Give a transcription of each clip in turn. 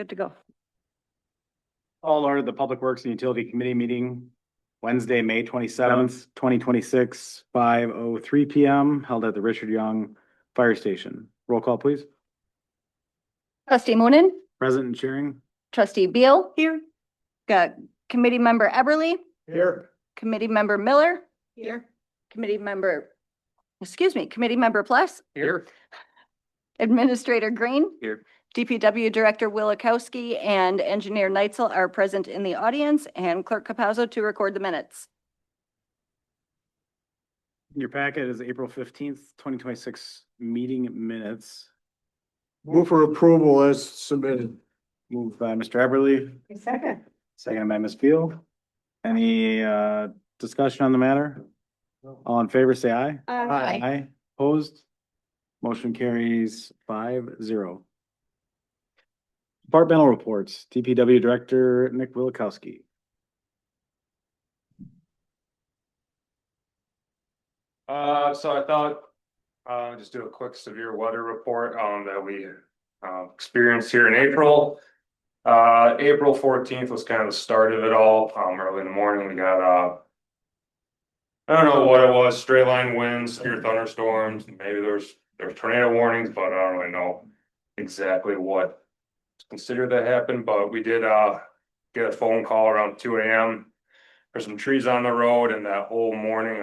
Good to go. Call order the Public Works and Utility Committee meeting Wednesday, May 27th, 2026, 5:03 PM, held at the Richard Young Fire Station. Roll call, please. Trustee Moonen, Present and chairing. trustee Beal. Here. Got committee member Eberly, Here. committee member Miller, Here. committee member Pless, Here. administrator Green. Here. DPW Director Willikowski and Engineer Neitzel are present in the audience, and Clerk Capazzo to record the minutes. Your packet is April 15th, 2026 meeting minutes. Move for approval as submitted. Moved by Mr. Eberly, Second. seconded by Ms. Field. Any discussion on the matter? All in favor, say aye. Aye. Opposed? Motion carries 5-0. Departmental reports, DPW Director Nick Willikowski. So I thought, just do a quick severe weather report, that we, experienced here in April. April 14th was kind of the start of it all. Early in the morning, we got, I don't know what it was, straight line winds, severe thunderstorms, maybe there's tornado warnings, but I don't really know exactly what consider that happened, but we did get a phone call around 2 AM. There's some trees on the road, and that whole morning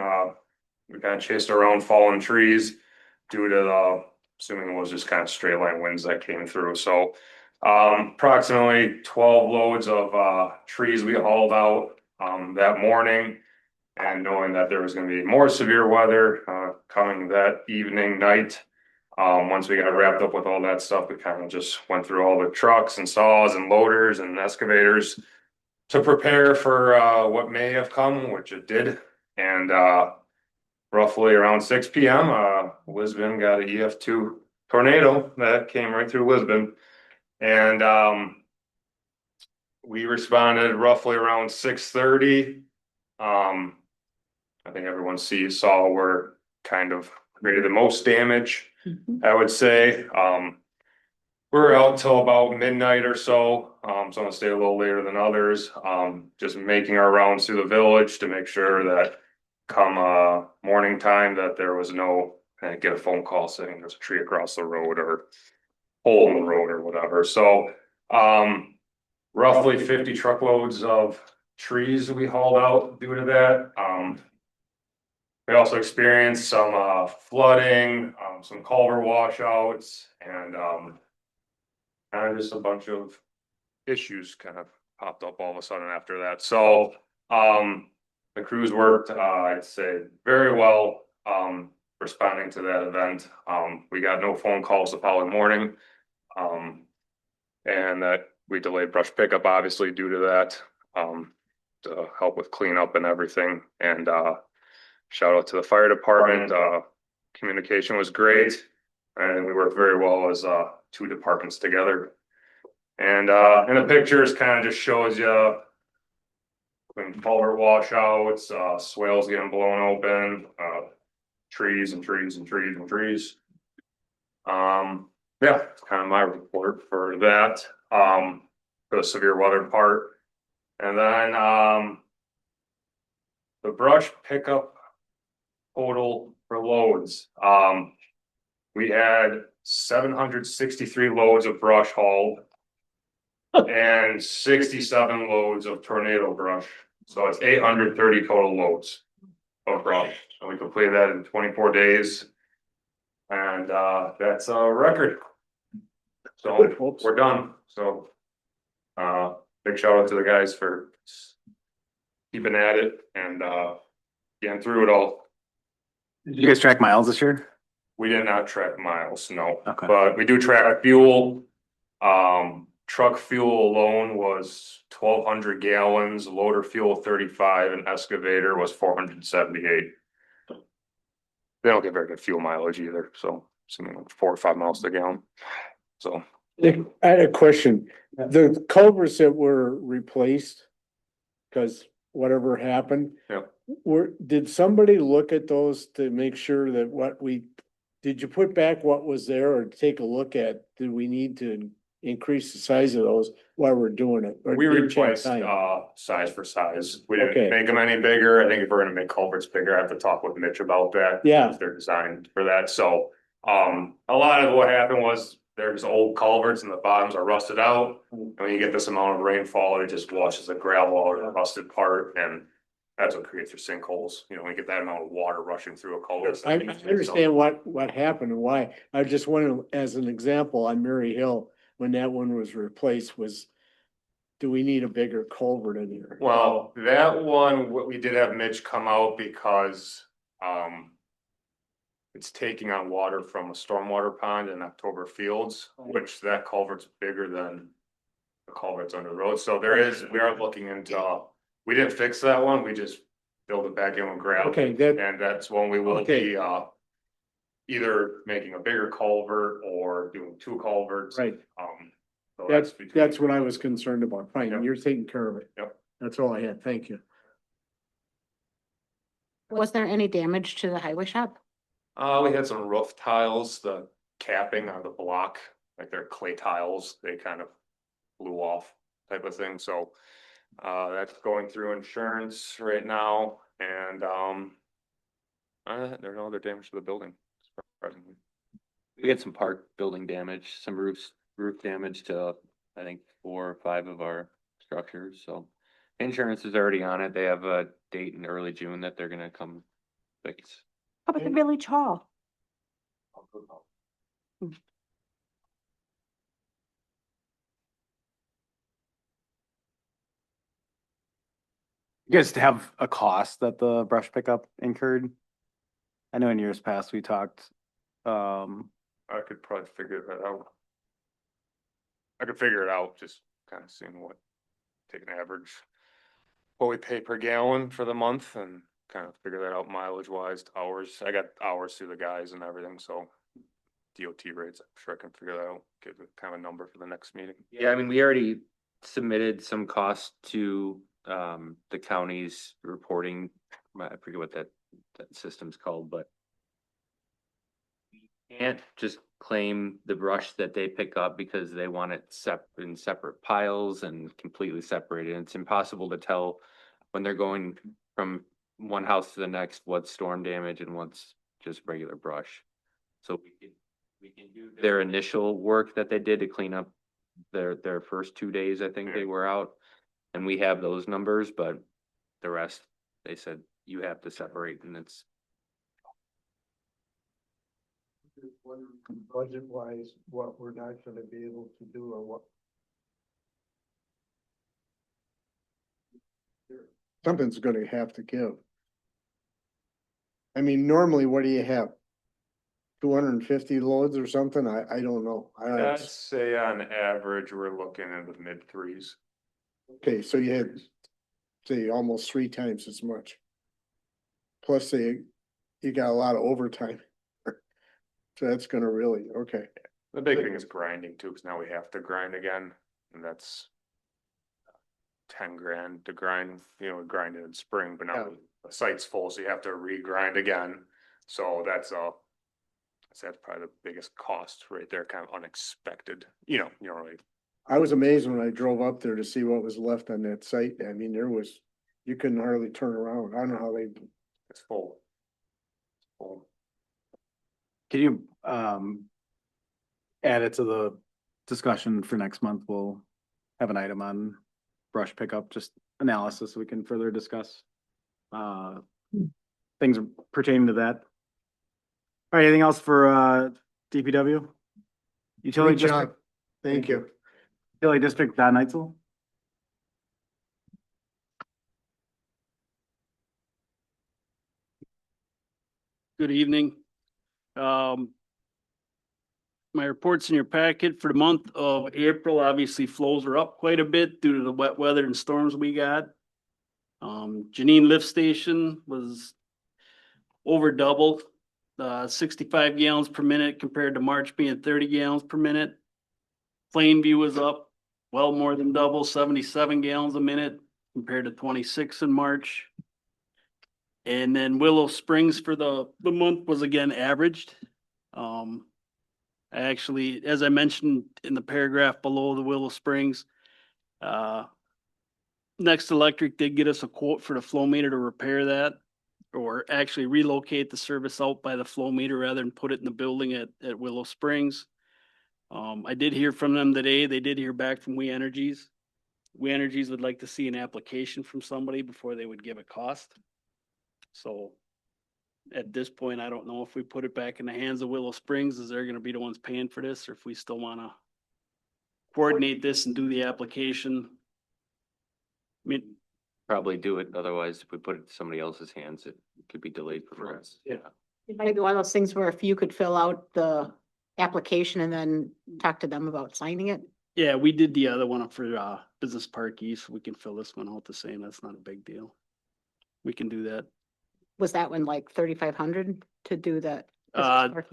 we kind of chased around fallen trees due to the, assuming it was just kind of straight line winds that came through. So approximately 12 loads of trees we hauled out that morning, and knowing that there was going to be more severe weather coming that evening, night. Once we got wrapped up with all that stuff, we kind of just went through all the trucks and saws and loaders and excavators to prepare for what may have come, which it did. And roughly around 6 PM, Lisbon got an EF2 tornado that came right through Lisbon. And we responded roughly around 6:30. I think everyone saw where kind of created the most damage. I would say, we were out till about midnight or so. So I'm gonna stay a little later than others. Just making our rounds through the village to make sure that come morning time that there was no, get a phone call saying there's a tree across the road or hole in the road or whatever. So roughly 50 truckloads of trees we hauled out due to that. We also experienced some flooding, some culvert washouts, and kind of just a bunch of issues kind of popped up all of a sudden after that. So the crews worked, I'd say, very well responding to that event. We got no phone calls the following morning, and that we delayed brush pickup obviously due to that, to help with cleanup and everything. And shout out to the fire department. Communication was great, and we worked very well as two departments together. And in the pictures kind of just shows you when culvert washouts, swales getting blown open, trees and trees and trees and trees. Yeah, it's kind of my report for that, for the severe weather part. And then the brush pickup total for loads. We had 763 loads of brush hauled and 67 loads of tornado brush. So it's 830 total loads of brush. And we completed that in 24 days. And that's a record. So we're done. So big shout out to the guys for keeping at it and getting through it all. Did you guys track miles this year? We did not track miles, no. Okay. But we do track fuel. Truck fuel alone was 1,200 gallons, loader fuel 35, and excavator was 478. They don't get very good fuel mileage either, so something like 4 or 5 miles a gallon. So Nick, I had a question. The culverts that were replaced, because whatever happened. Yeah. Did somebody look at those to make sure that did you put back what was there or take a look at, did we need to increase the size of those while we're doing it? Or We did you have replaced, time? size for size. We Okay. didn't make them any bigger. I think if we're gonna make culverts bigger, I have to talk with Mitch about that. Yeah. because they're designed for that. So, a lot of what happened was there's old culverts and the bottoms are rusted out. And when you get this amount of rainfall, it just washes the gravel or the rusted part, and that's what creates your sinkholes. You know, when you get that amount of water rushing through a culvert. I understand what happened and why. I just wondering, as an example, on Murray Hill, when that one was replaced, do we need a bigger culvert in here? Well, that one, we did have Mitch come out because, it's taking on water from a stormwater pond in October Fields, which that culvert's bigger than the culverts under the road. So we are looking into, we didn't fix that one. We just filled it back in with gravel. Okay, And that's when we will Okay. be, either making a bigger culvert or doing two culverts. Right, So that's between- what I was concerned about. Fine, Yep. you're taking care of it. Yep. That's all I had. Thank you. Was there any damage to the highway shop? We had some roof tiles, the capping on the block, like they're clay tiles, they kind of blew off type of thing, so. That's going through insurance right now and, there's no other damage to the building. Surprisingly. We had some park building damage, some roof damage to, I think, 4 or 5 of our structures, so. Insurance is already on it. They have a date in early June that they're gonna come fix. How about the village hall? You guys have a cost that the brush pickup incurred? I know in years past we talked, I could probably figure that out. I could figure it out, just kind of seeing take an average. What we pay per gallon for the month and kind of figure that out mileage wise, hours. I got hours through the guys and everything, so. DOT rates, I'm sure I can figure that out, give a kind of number for the next meeting. Yeah, I mean, we already submitted some costs to the county's reporting. I forget what that system's called, but we can't just claim the brush that they pick up because they want it in separate piles and completely separated. It's impossible to tell when they're going from one house to the next what's storm damage and what's just regular brush. So we can do their initial work that they did to clean up their first 2 days, I think they were out. And we have those numbers, but the rest, they said you have to separate, and it's. Budget wise, what we're not gonna be able to do or what? Something's gonna have to give. I mean, normally, what do you have? 250 loads or something? I don't know. I'd say on average, we're looking in the mid threes. Okay, so you had, say, almost 3 times as much. Plus, you got a lot of overtime. So that's gonna really, okay. The big thing is grinding too, because now we have to grind again, and that's 10 grand to grind, we grinded in spring, but now the site's full, so you have to re-grind again. So that's probably the biggest cost right there, kind of unexpected, you don't really. I was amazed when I drove up there to see what was left on that site. I mean, you couldn't hardly turn around. I don't know how they. It's full. Full. can you, add it to the discussion for next month? We'll have an item on brush pickup, just analysis we can further discuss. Things pertaining to that. All right, anything else for, DPW? Utility Great job. district, Thank you. utility district, Don Neitzel? Good evening. My report's in your packet for the month of April. Obviously, flows are up quite a bit due to the wet weather and storms we got. Janine lift station was over double, 65 gallons per minute compared to March being 30 gallons per minute. Plainview was up well more than double, 77 gallons a minute compared to 26 in March. And then Willow Springs for the month was again averaged. Actually, as I mentioned in the paragraph below the Willow Springs, Next Electric did get us a quote for the flow meter to repair that, or actually relocate the service out by the flow meter rather than put it in the building at Willow Springs. I did hear from them today. They did hear back from We Energies. We Energies would like to see an application from somebody before they would give a cost. So at this point, I don't know if we put it back in the hands of Willow Springs, is they're gonna be the ones paying for this, or if we still wanna coordinate this and do the application. I mean, Probably do it, otherwise if we put it in somebody else's hands, it could be delayed for months. Yeah. It might be one of those things where if you could fill out the application and then talk to them about signing it. yeah, we did the other one for Business Park East. We can fill this one out the same. That's not a big deal. We can do that. Was that one like 3,500 to do that?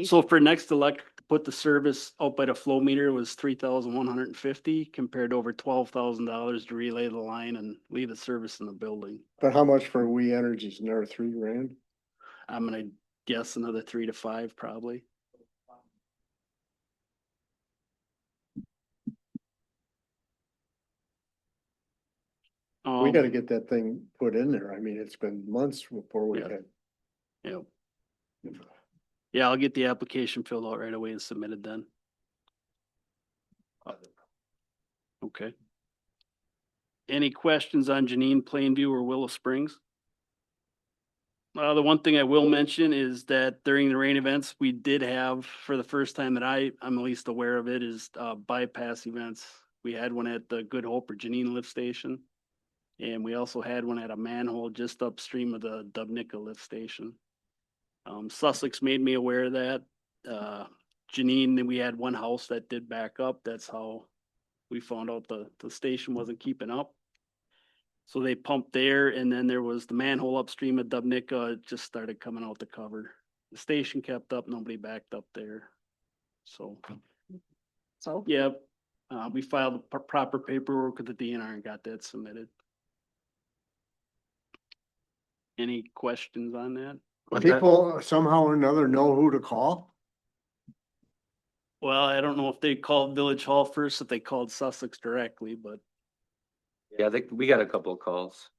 So for Next Electric, to put the service out by the flow meter was $3,150 compared to over $12,000 to relay the line and leave the service in the building. But how much for We Energies? Another $3,000? I'm gonna guess another 3 to 5 probably. We gotta get that thing put in there. I mean, it's been months before we Yeah. had. Yeah. Yeah, I'll get the application filled out right away and submitted then. Okay. Any questions on Janine, Plainview, or Willow Springs? The one thing I will mention is that during the rain events, we did have, for the first time that I'm at least aware of it, is bypass events. We had one at the Good Hope or Janine lift station. And we also had one at a manhole just upstream of the Dubnica lift station. Sussex made me aware of that. Janine, then we had one house that did back up. That's how we found out the station wasn't keeping up. So they pumped there, and then there was the manhole upstream of Dubnica. It just started coming out the cover. The station kept up, nobody backed up there. So, yeah, we filed the proper paperwork with the DNR and got that submitted. Any questions on that? People somehow or another know who to call? Well, I don't know if they called Village Hall first, if they called Sussex directly, but Yeah, we got a couple of calls.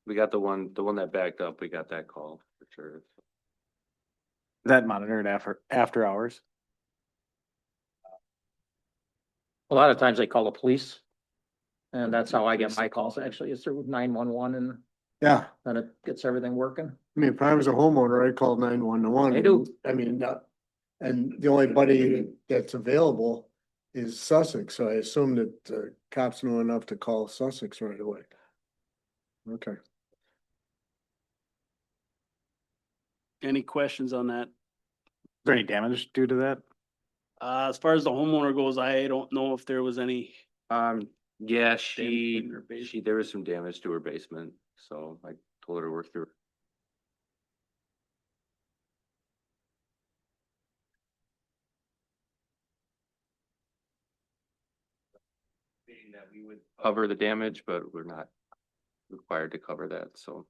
We got the one that backed up, we got that call for sure. Is that monitored after hours? A lot of times they call the police. And that's how I get my calls, actually, is through 911 and Yeah, then it gets everything working. I mean, if I was a homeowner, I'd call 911. They do. I mean, and the only buddy that's available is Sussex, so I assume that cops know enough to call Sussex right away. Okay. any questions on that? Is there any damage due to that? As far as the homeowner goes, I don't know if there was any. Yeah, in her basement. there was some damage to her basement, so I told her to work through. That we would cover the damage, but we're not required to cover that, so.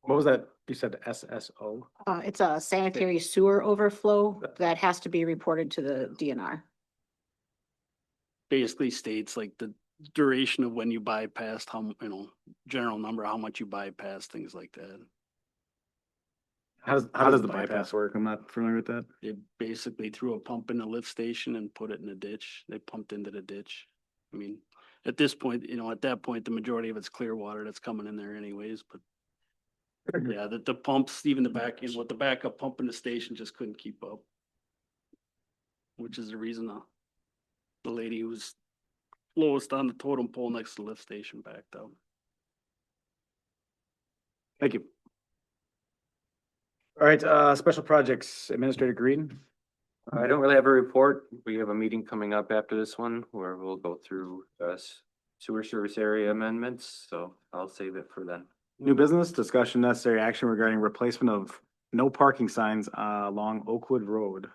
What was that? You said SSO? It's a sanitary sewer overflow that has to be reported to the DNR. Basically states like the duration of when you bypassed, general number, how much you bypass, things like that. How does the bypass work? I'm not familiar with that. They basically threw a pump in the lift station and put it in a ditch. They pumped into the ditch. I mean, at this point, at that point, the majority of it's clear water that's coming in there anyways, but yeah, the pumps, even the with the backup pump in the station just couldn't keep up. Which is the reason the lady who was lowest on the totem pole next to the lift station backed up. Thank you. All right, special projects, Administrator Green. I don't really have a report. We have a meeting coming up after this one where we'll go through sewer service area amendments, so I'll save it for then. New business, discussion necessary action regarding replacement of no parking signs along Oakwood Road.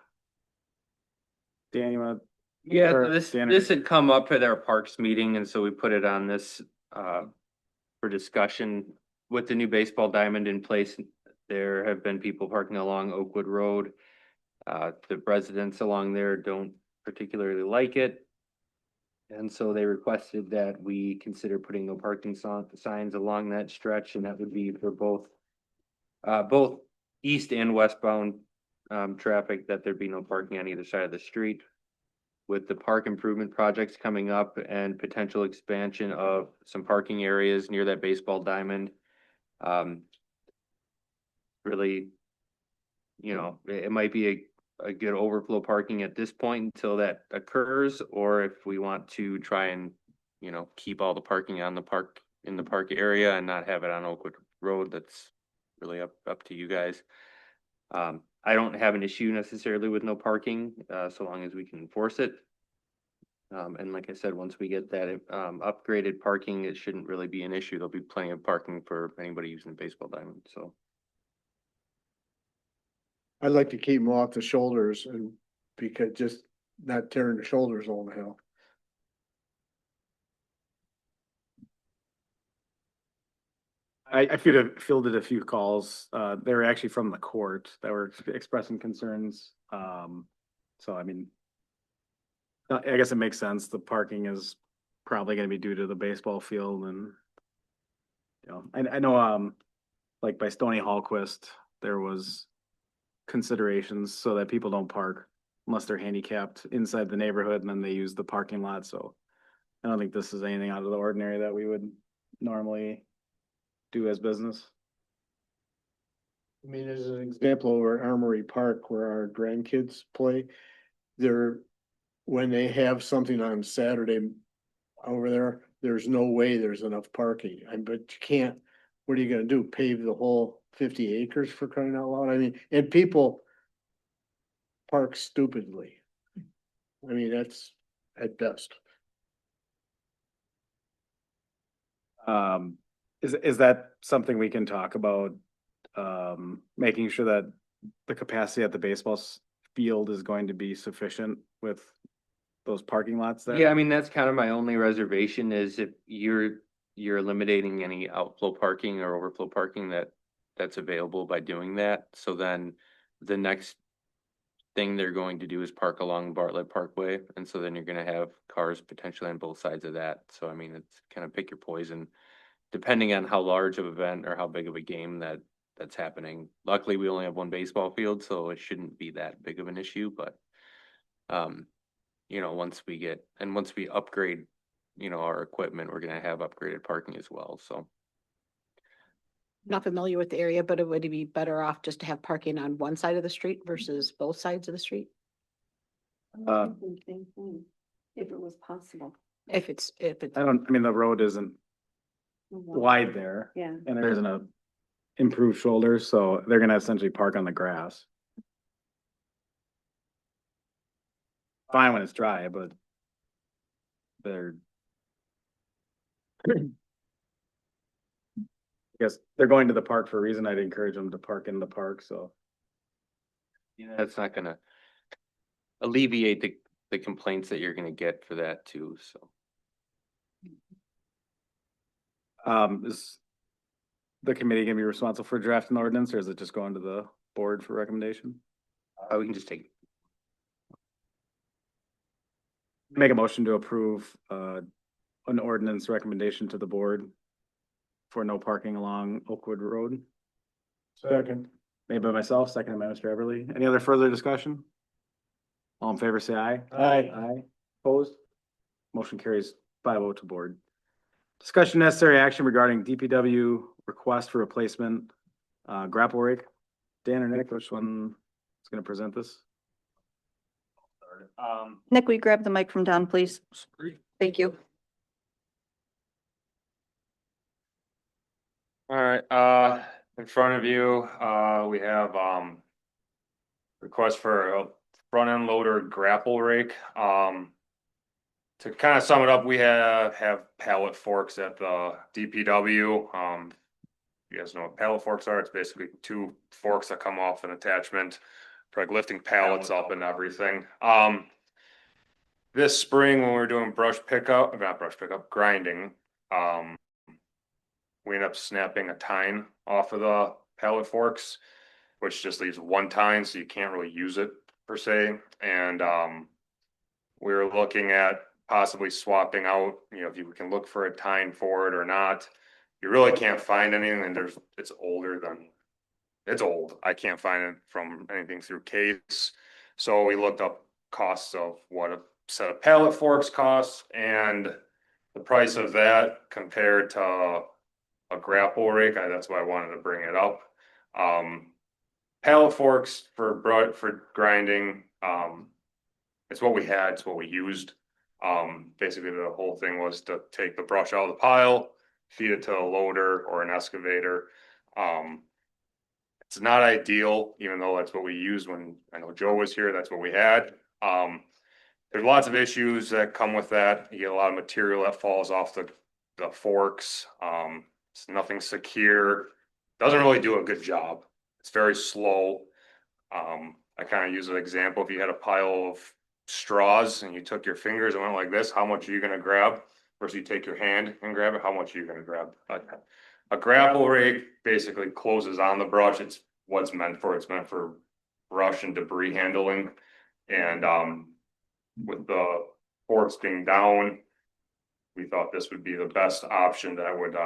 Dan, you wanna? Yeah, Or this Dan, had come up at our parks meeting, and so we put it on this for discussion with the new baseball diamond in place. there have been people parking along Oakwood Road. The residents along there don't particularly like it. And so they requested that we consider putting no parking signs along that stretch, and that would be for both east and westbound traffic, that there'd be no parking on either side of the street. With the park improvement projects coming up and potential expansion of some parking areas near that baseball diamond. Really, it might be a good overflow parking at this point until that occurs, or if we want to try and, keep all the parking on in the park area and not have it on Oakwood Road, that's really up to you guys. I don't have an issue necessarily with no parking, so long as we can enforce it. And like I said, once we get that, upgraded parking, it shouldn't really be an issue. There'll be plenty of parking for anybody using the baseball diamond, so. I'd like to keep them off the shoulders and because just not tearing the shoulders on the hill. I fielded a few calls. They were actually from the court that were expressing concerns. So I mean, I guess it makes sense. The parking is probably gonna be due to the baseball field and, I know, like by Stony Hallquist, there was considerations so that people don't park unless they're handicapped inside the neighborhood and then they use the parking lot. So I don't think this is anything out of the ordinary that we would normally do as business. I mean, as an example, over at Armory Park where our grandkids play, when they have something on Saturday over there, there's no way there's enough parking. But you can't, what are you gonna do? Pave the whole 50 acres for crying out loud? I mean, and people park stupidly. I mean, that's at best. Is that something we can talk about? Making sure that the capacity at the baseball field is going to be sufficient with those parking lots there? Yeah, I mean, that's kind of my only reservation is if you're eliminating any outflow parking or overflow parking that's available by doing that. So then the next thing they're going to do is park along Bartlett Parkway. And so then you're gonna have cars potentially on both sides of that. So I mean, it's kind of pick your poison, depending on how large of an event or how big of a game that's happening. Luckily, we only have one baseball field, so it shouldn't be that big of an issue, but once we upgrade, our equipment, we're gonna have upgraded parking as well, so. Not familiar with the area, but it would be better off just to have parking on one side of the street versus both sides of the street? Same thing, if it was possible. If it's, I mean, the road isn't wide there. Yeah. And there isn't a improved shoulder, so they're gonna essentially park on the grass. Fine when it's dry, but they're I guess they're going to the park for a reason. I'd encourage them to park in the park, so. That's not gonna alleviate the complaints that you're gonna get for that too, so. Is the committee gonna be responsible for drafting the ordinance, or is it just going to the board for recommendation? We can just take. Make a motion to approve, an ordinance recommendation to the board for no parking along Oakwood Road. Second. Made by myself, seconded by Mr. Everly. Any other further discussion? All in favor, say aye. Aye. Aye. Opposed? Motion carries 5-0 to board. Discussion necessary action regarding DPW request for replacement, grapple rake. Dan or Nick, which one is gonna present this? Nick, will you grab the mic from Don, please? Thank you. All right, in front of you, we have, request for a front end loader grapple rake. To kind of sum it up, we have pallet forks at the DPW. You guys know what pallet forks are? It's basically two forks that come off an attachment for like lifting pallets up and everything. This spring when we were doing grinding, we ended up snapping a tine off of the pallet forks, which just leaves one tine, so you can't really use it per se. And we were looking at possibly swapping out, if you can look for a tine for it or not. You really can't find anything, and it's older than, it's old. I can't find it from anything through Case. So we looked up costs of what a set of pallet forks costs and the price of that compared to a grapple rake. That's why I wanted to bring it up. Pallet forks for grinding, it's what we had, it's what we used. Basically the whole thing was to take the brush out of the pile, feed it to a loader or an excavator. It's not ideal, even though that's what we used when I know Joe was here, that's what we had. There's lots of issues that come with that. You get a lot of material that falls off the forks. It's nothing secure. Doesn't really do a good job. It's very slow. I kind of use an example. If you had a pile of straws and you took your fingers and went like this, how much are you going to grab? Versus you take your hand and grab it, how much are you going to grab? A grapple rake basically closes on the brush. It's what it's meant for. It's meant for brush and debris handling. And with the forks being down, we thought this would be the best option that would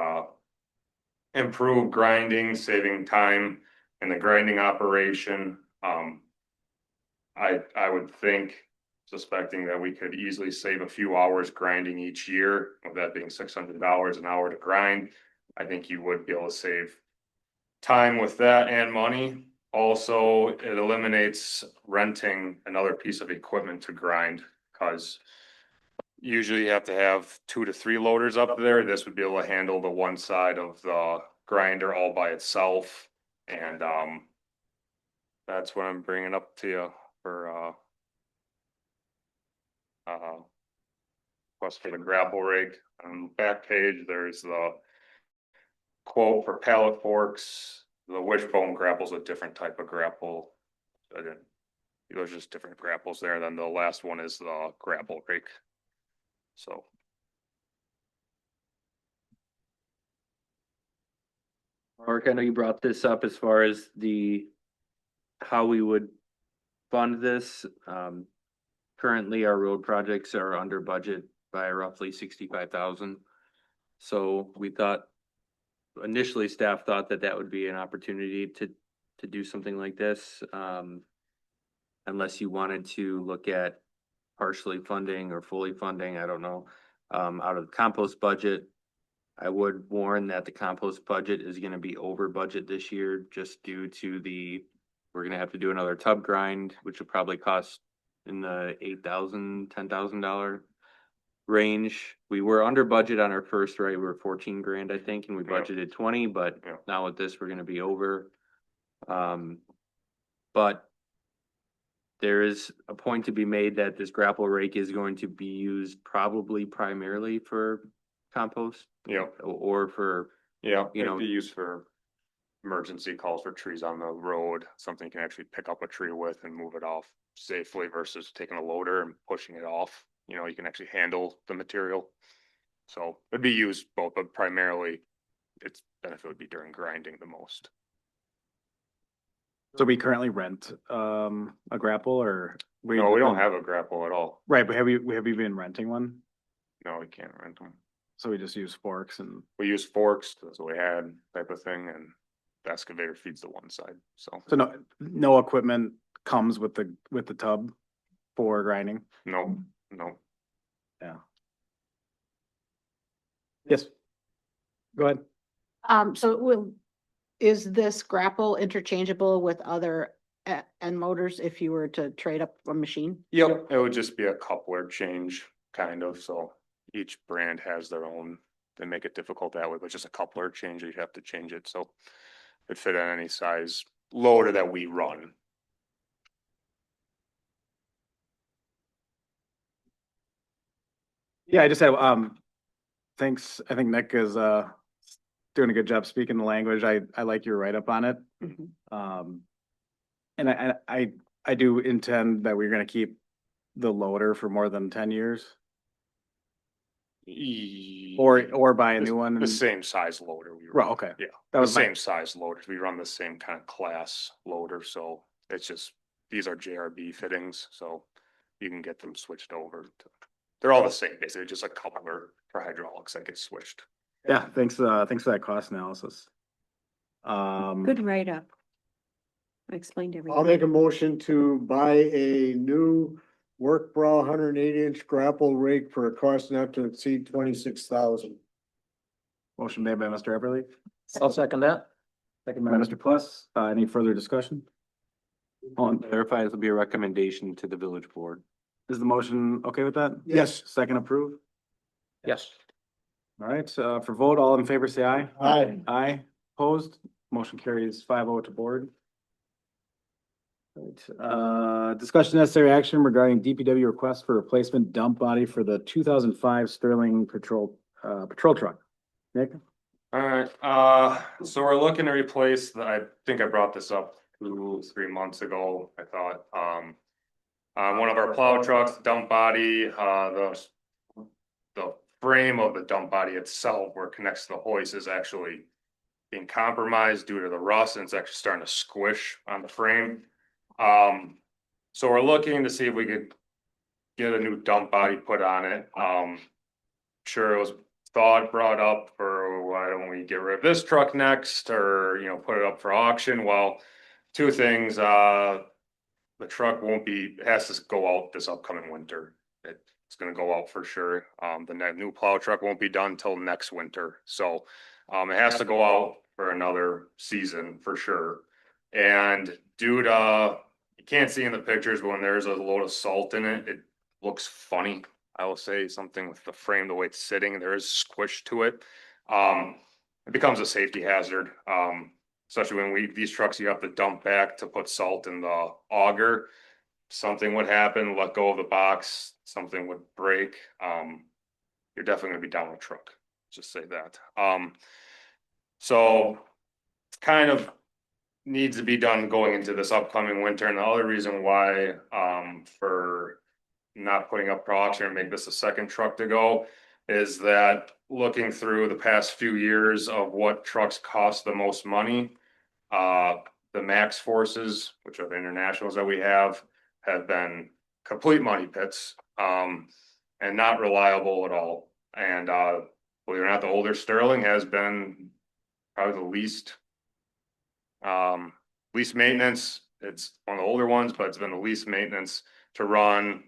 improve grinding, saving time in the grinding operation. I would think, suspecting that we could easily save a few hours grinding each year, with that being $600 an hour to grind. I think you would be able to save time with that and money. Also, it eliminates renting another piece of equipment to grind, because usually you have to have 2 to 3 loaders up there. This would be able to handle the one side of the grinder all by itself. And that's what I'm bringing up to you for plus for the grapple rig. On the back page, there's the quote for pallet forks. The wishbone grapple's a different type of grapple. There's just different grapples there. Then the last one is the grapple rig. So. Mark, I know you brought this up as far as how we would fund this. Currently, our road projects are under budget by roughly 65,000. So we thought, initially staff thought that would be an opportunity to do something like this. Unless you wanted to look at partially funding or fully funding, I don't know, out of the compost budget. I would warn that the compost budget is gonna be over budget this year, just due to we're gonna have to do another tub grind, which will probably cost in the $8,000, $10,000 range. We were under budget on our first, right? We were 14 grand, I think, and we budgeted 20, but now with this, we're gonna be over. But there is a point to be made that this grapple rake is going to be used probably primarily for compost. Yeah. Or for, Yeah, you know, it'd be used for emergency calls for trees on the road, something you can actually pick up a tree with and move it off safely versus taking a loader and pushing it off. You can actually handle the material. So it'd be used both, but primarily its benefit would be during grinding the most. So we currently rent a grapple, or No, we don't have a grapple at all. Right, but have you been renting one? No, we can't rent them. So we just use forks and We use forks, that's what we had, type of thing, and the excavator feeds the one side, so. so no equipment comes with the tub for grinding? No. Yeah. Yes. Go ahead. Is this grapple interchangeable with other end loaders if you were to trade up a machine? Yep, it would just be a coupler change, kind of, so each brand has their own, they make it difficult that way, but just a coupler change, you'd have to change it, so it fit on any size loader that we run. Yeah, I just had, thanks. I think Nick is, doing a good job speaking the language. I like your write-up on it. And I do intend that we're gonna keep the loader for more than 10 years. or buy a new one? The and- same size loader. We Right, run. okay. Yeah, That the was my, same size loaders. We run the same kind of class loader, so it's just, these are JRB fittings, so you can get them switched over to, they're all the same, basically, just a coupler for hydraulics that gets switched. yeah, thanks for that cost analysis. Good write-up. Explained I'll everything. make a motion to buy a new work bra 108-inch grapple rake for a cost not to exceed 26,000. Motion made by Mr. Everly, I'll second that. second by Mr. Plus. Any further discussion? Clarify, this will be a recommendation to the village board. Is the motion okay with that? Yes. Second approved? Yes. All right, for vote, all in favor, say aye. Aye. Aye, opposed, motion carries 5-0 to board. Right, discussion necessary action regarding DPW request for replacement dump body for the 2005 Sterling patrol truck. Nick? Alright, so we're looking to replace I think I brought this up 2-3 months ago, I thought, one of our plow trucks, dump body, the frame of the dump body itself, where it connects to the hoist, is actually being compromised due to the rust, and it's actually starting to squish on the frame. So we're looking to see if we could get a new dump body put on it. Sure, it was brought up for why don't we get rid of this truck next, or, you know, put it up for auction. Well, two things, the truck has to go out this upcoming winter. It's gonna go out for sure. The new plow truck won't be done till next winter, so it has to go out for another season for sure. And due to, you can't see in the pictures, but when there's a load of salt in it, it looks funny. I will say something with the frame, the way it's sitting, there is squish to it. It becomes a safety hazard. Especially when these trucks, you have to dump back to put salt in the auger. Something would happen, let go of the box, something would break. You're definitely gonna be down a truck, just say that. So it's kind of needs to be done going into this upcoming winter. And the other reason why, for not putting up for auction and make this a second truck to go, is that looking through the past few years of what trucks cost the most money, the max forces, which are the internationals that we have been complete money pits, and not reliable at all. And believe it or not, the older Sterling has been probably the least maintenance. It's one of the older ones, but it's been the least maintenance to run.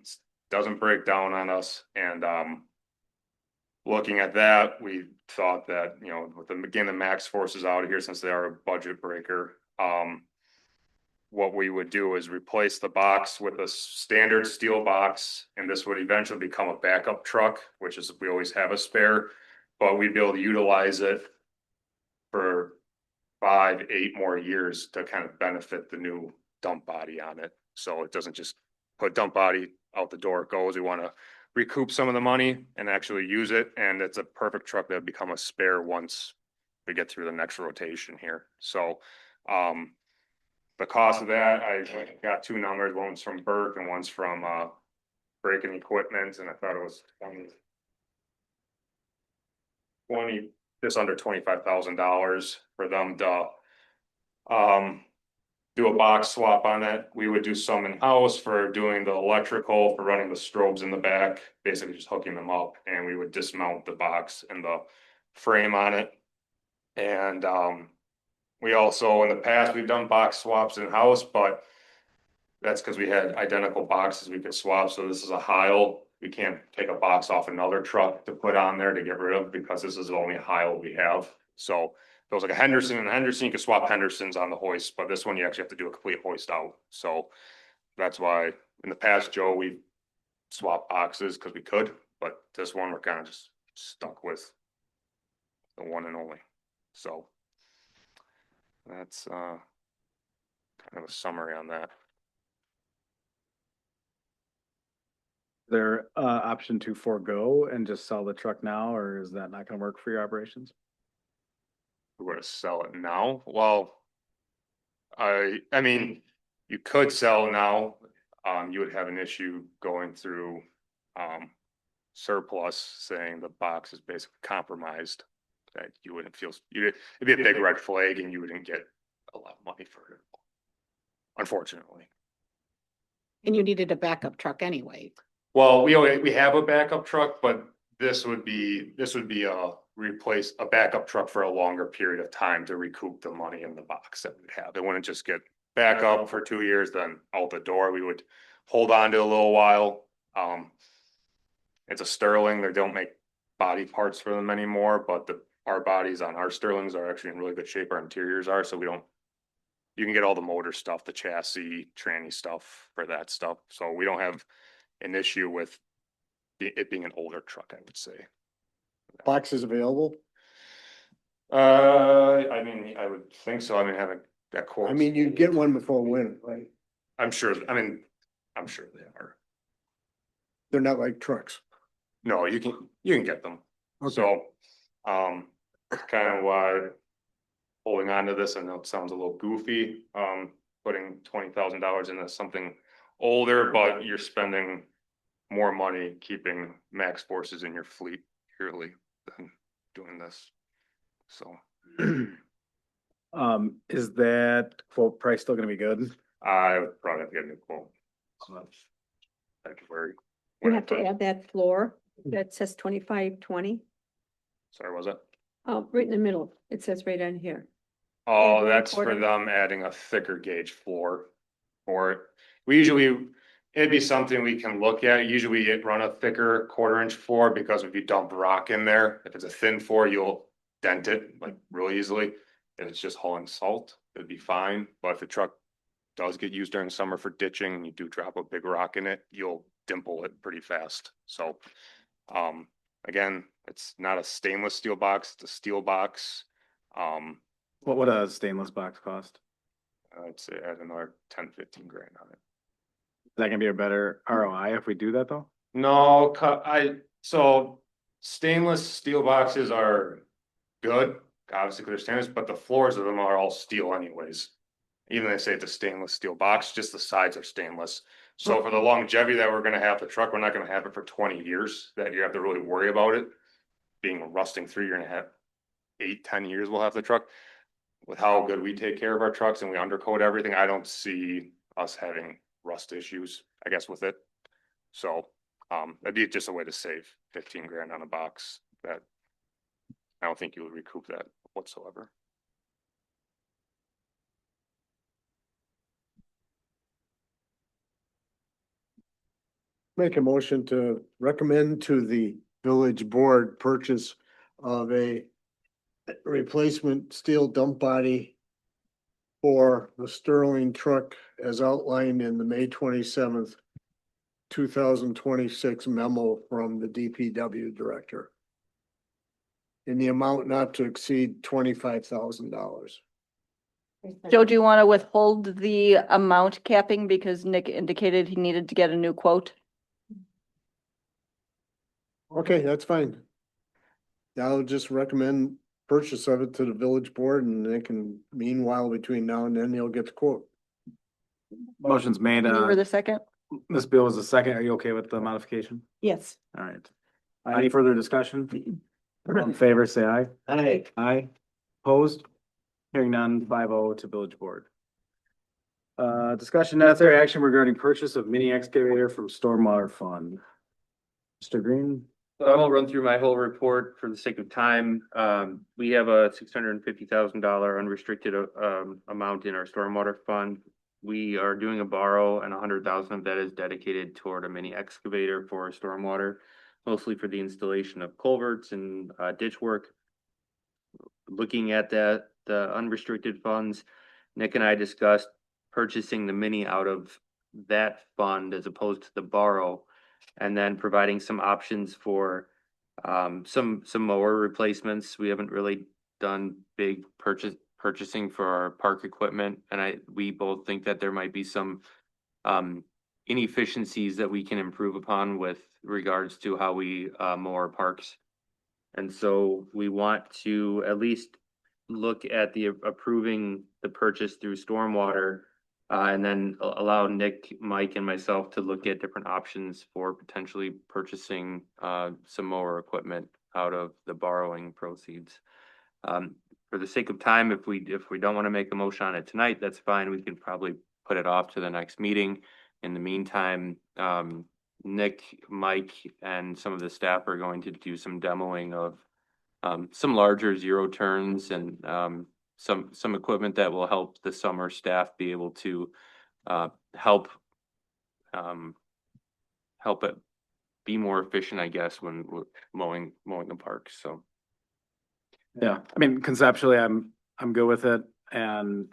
Doesn't break down on us. And looking at that, we thought that, you know, with the max forces out of here, since they are a budget breaker, what we would do is replace the box with a standard steel box, and this would eventually become a backup truck, which is, we always have a spare, but we'd be able to utilize it for 5-8 more years to kind of benefit the new dump body on it. So it doesn't just put dump body out the door, it goes. We want to recoup some of the money and actually use it, and it's a perfect truck that would become a spare once we get through the next rotation here. So the cost of that, I got two numbers, one's from Burke and one's from Breaking Equipment, and I thought it was 20, just under $25,000 for them to do a box swap on it. We would do some in-house for doing the electrical, for running the strobes in the back, basically just hooking them up, and we would dismount the box and the frame on it. And we also, in the past, we've done box swaps in-house, but that's because we had identical boxes we could swap. So this is a Heil. We can't take a box off another truck to put on there to get rid of, because this is the only Heil we have. So if it was like a Henderson and Henderson, you could swap Hendersons on the hoist, but this one you actually have to do a complete hoist out. So that's why in the past, Joe, we swapped boxes because we could, but this one we're kind of just stuck with the one and only. So that's kind of a summary on that. There option to forego and just sell the truck now, or is that not gonna work for your operations? We're going to sell it now. Well, I mean, you could sell now. You would have an issue going through surplus, saying the box is basically compromised. That you wouldn't feel, it'd be a big red flag and you wouldn't get a lot of money for it. Unfortunately. And you needed a backup truck anyway. Well, we have a backup truck, but this would be a backup truck for a longer period of time to recoup the money in the box that we'd have. It wouldn't just get back up for 2 years, then out the door. We would hold on to a little while. It's a Sterling. They don't make body parts for them anymore, but our bodies on our Sterlings are actually in really good shape. Our interiors are, so you can get all the motor stuff, the chassis, tranny stuff for that stuff. So we don't have an issue with it being an older truck, I would say. Boxes available? I mean, I would think so. I mean, having that quote. I mean, you'd get one before winter, right? I'm sure they are. They're not like trucks. No, you can get them. Okay. So, kind of why holding on to this, I know it sounds a little goofy, putting $20,000 into something older, but you're spending more money keeping max forces in your fleet yearly than doing this. So, Is that quote price still gonna be good? I would probably have to get a new quote. February. You have to add that floor that says 2520. Sorry, was it? Right in the middle. It says right on here. Oh, Yeah, that's for quarter. them adding a thicker gauge floor for it. It'd be something we can look at. Usually it run a thicker 1/4 inch floor because if you dump rock in there, if it's a thin floor, you'll dent it like really easily. If it's just hauling salt, it'd be fine. But if the truck does get used during summer for ditching and you do drop a big rock in it, you'll dimple it pretty fast. So, again, it's not a stainless steel box, it's a steel box. What would a stainless box cost? I'd say add another 10, 15 grand on it. Is that gonna be a better ROI if we do that though? No, so stainless steel boxes are good, obviously, because they're stainless, but the floors of them are all steel anyways. Even they say it's a stainless steel box, just the sides are stainless. So for the longevity that we're gonna have the truck, we're not gonna have it for 20 years, that you have to really worry about it being rusting through. You're gonna have 8, 10 years we'll have the truck. With how good we take care of our trucks and we undercoat everything, I don't see us having rust issues, I guess, with it. So, that'd be just a way to save 15 grand on a box that I don't think you would recoup that whatsoever. Make a motion to recommend to the village board purchase of a replacement steel dump body for the Sterling truck as outlined in the May 27th, 2026 memo from the DPW director in the amount not to exceed $25,000. Joe, do you want to withhold the amount capping because Nick indicated he needed to get a new quote? Okay, that's fine. I'll just recommend purchase of it to the village board and they can, meanwhile, between now and then, they'll get the quote. Motion's made, You were the second? Ms. Bill is the second. Are you okay with the modification? Yes. All right. Any further discussion? All in favor, say aye. Aye. Aye. Opposed? Hearing none, 5-0 to village board. Discussion necessary action regarding purchase of mini excavator from stormwater fund. Mr. Green? So I won't run through my whole report for the sake of time. We have a $650,000 unrestricted amount in our stormwater fund. We are doing a borrow and 100,000 of that is dedicated toward a mini excavator for stormwater, mostly for the installation of culverts and ditch work. Looking at the unrestricted funds, Nick and I discussed purchasing the mini out of that fund as opposed to the borrow, and then providing some options for some mower replacements. We haven't really done big purchasing for our park equipment, and we both think that there might be some inefficiencies that we can improve upon with regards to how we mow our parks. And so we want to at least look at the approving the purchase through stormwater And then allow Nick, Mike and myself to look at different options for potentially purchasing some mower equipment out of the borrowing proceeds. For the sake of time, if we don't want to make a motion on it tonight, that's fine. We can probably put it off to the next meeting. In the meantime, Nick, Mike, and some of the staff are going to do some demoing of some larger zero turns and some equipment that will help the summer staff be able to help it be more efficient, I guess, when we're mowing the parks. So Yeah, I mean, conceptually, I'm good with it, and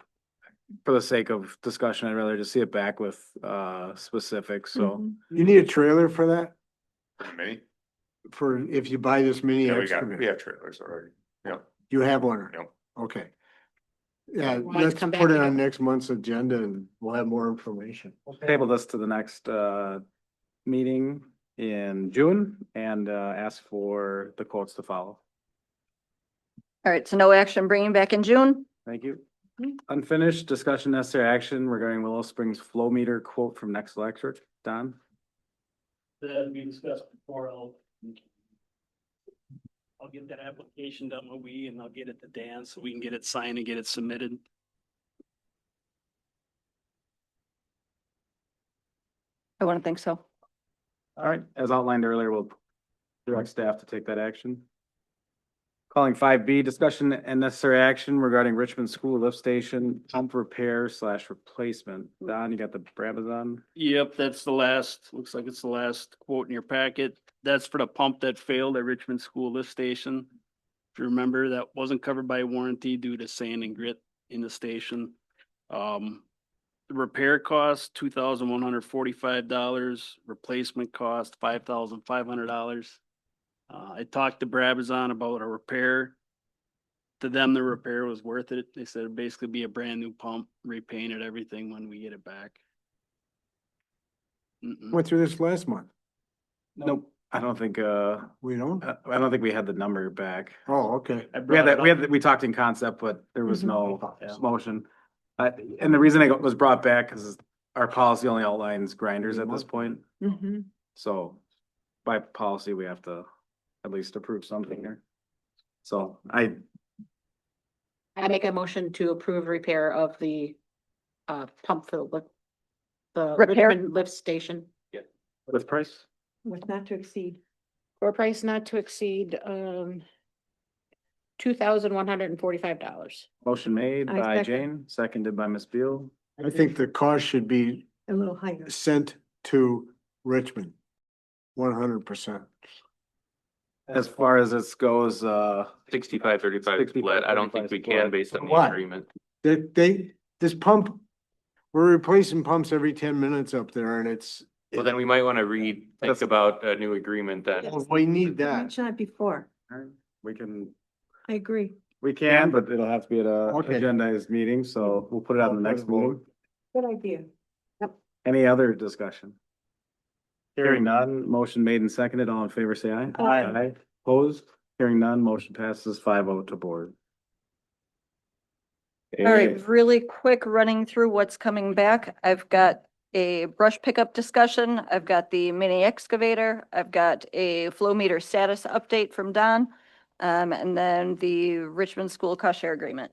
for the sake of discussion, I'd rather just see it back with specifics, so. Mhm. You need a trailer for that? Mini? For if you buy this mini Yeah, we excavator? have trailers already. Yeah. You have one? Yep. Okay. Yeah, Why don't you let's come back put it and on get- next month's agenda and we'll have more information. Table this to the next meeting in June and ask for the quotes to follow. All right, so no action bringing back in June. Thank you. Unfinished discussion necessary action regarding Willow Springs flow meter quote from Next Electric. Don? That we discussed before, I'll get that application done with we, and I'll get it to Dan so we can get it signed and get it submitted. I wouldn't think so. All right, as outlined earlier, we'll direct staff to take that action. Calling 5B, discussion and necessary action regarding Richmond School lift station pump repair / replacement. Don, you got the Brabazon? Yep, that's the last, looks like it's the last quote in your packet. That's for the pump that failed at Richmond School lift station. If you remember, that wasn't covered by warranty due to sand and grit in the station. The repair cost, $2,145, replacement cost, $5,500. I talked to Brabazon about a repair. To them, the repair was worth it. They said it'd basically be a brand new pump, repainted everything when we get it back. Went through this last month. Nope, I don't think, We don't? I don't think we had the number back. Oh, okay. I We brought had it that, up. we talked in concept, but there was Mhm. no Yeah. motion. And the reason it was brought back is our policy only outlines grinders at this point. Mhm. So by policy, we have to at least approve something here. So I I make a motion to approve repair of the pump for the Repair? Richmond lift station with price, With not to exceed. for a price not to exceed $2,145. motion made I by second. Jane, seconded by Ms. Beal. I think the cost should be A little higher. sent to Richmond. 100%. As far as this goes, 65-35 split. I don't think we 65-35 can based on the Why? agreement. This pump, we're replacing pumps every 10 minutes up there and it's. Well, then we might want to think about a new agreement then. We need that. Mention it before. we can, I agree. but it'll have to be at a Okay. agendized meeting, so we'll put it on the next meeting. Good idea. Any other discussion? Hearing none, motion made and seconded, all in favor, say aye. Aye. Opposed, hearing none, motion passes 5-0 to board. All right, really quick running through what's coming back. I've got a brush pickup discussion. I've got the mini excavator. I've got a flow meter status update from Don. And then the Richmond School cost share agreement.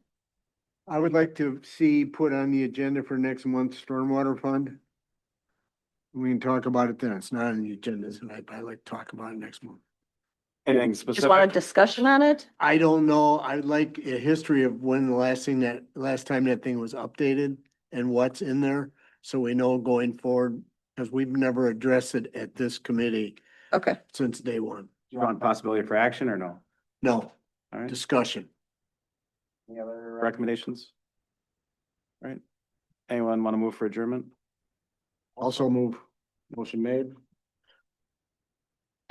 I would like to see put on the agenda for next month's stormwater fund. We can talk about it then. It's not on the agenda tonight, but I'd like to talk about it next month. Anything Just want a specific? discussion on it? I don't know. I'd like a history of when the last time that thing was updated and what's in there. So we know going forward, because we've never addressed it at this committee Okay. since day one. You want possibility for action or no? No, All right, discussion. any other recommendations? All right, anyone want to move for adjournment? Also move. Motion made,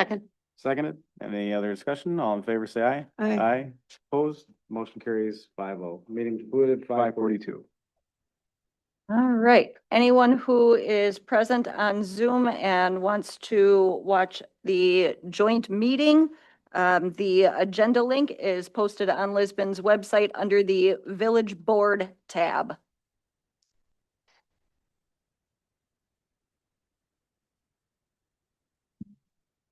Second. seconded. Any other discussion? All in favor, say aye. Aye. Aye, opposed, motion carries 5-0. Meeting concluded 5:42. All right. Anyone who is present on Zoom and wants to watch the joint meeting, the agenda link is posted on Lisbon's website under the Village Board tab.